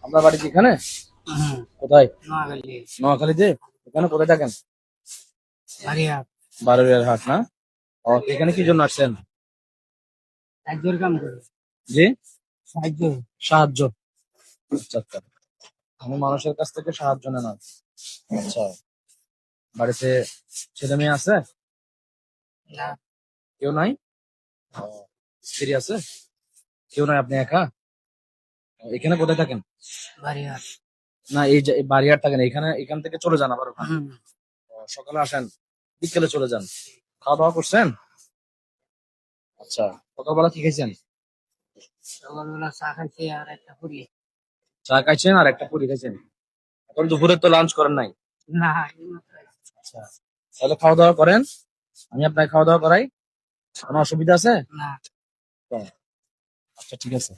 আপনার বাড়ি কি এখানে? হুম, কোথায়? নোয়াখালী, নোয়াখালীতে? এখানে কোথায় থাকেন? বারিয়ার, বারোয়ার হাট না? ও, এখানে কি জন্য আসছেন? সাহায্যের কাম করে, জি, সাহায্য। সাহায্য। আচ্ছা আচ্ছা, আমি মানুষের কাছ থেকে সাহায্য নেন আর। আচ্ছা, বাড়িতে ছেলে মেয়ে আছে? না, কেউ নাই? ও, স্ত্রী আছে? কেউ নাই, আপনি একা? এখানে কোথায় থাকেন? বারিয়ার। না, এই যে এই বাড়িয়ার থাকেন এখানে, এখান থেকে চলে যান আবার ওখানে? হুম, ও, সকালে আসেন, বিকেলে চলে যান। খাওয়া দাওয়া করছেন? আচ্ছা, সকালবেলা কি খাইছেন? সকালবেলা চা খাইছি আর একটা পুরি। চা খাইছেন আর একটা পুরি খাইছেন? এখন দুপুরে তো লাঞ্চ করেন নাই? না, এইমাত্র আইছি। আচ্ছা, তাহলে খাওয়া দাওয়া করেন, আমি আপনাকে খাওয়া দাওয়া করাই। কোনো অসুবিধা আছে? না। তো, আচ্ছা ঠিক আছে।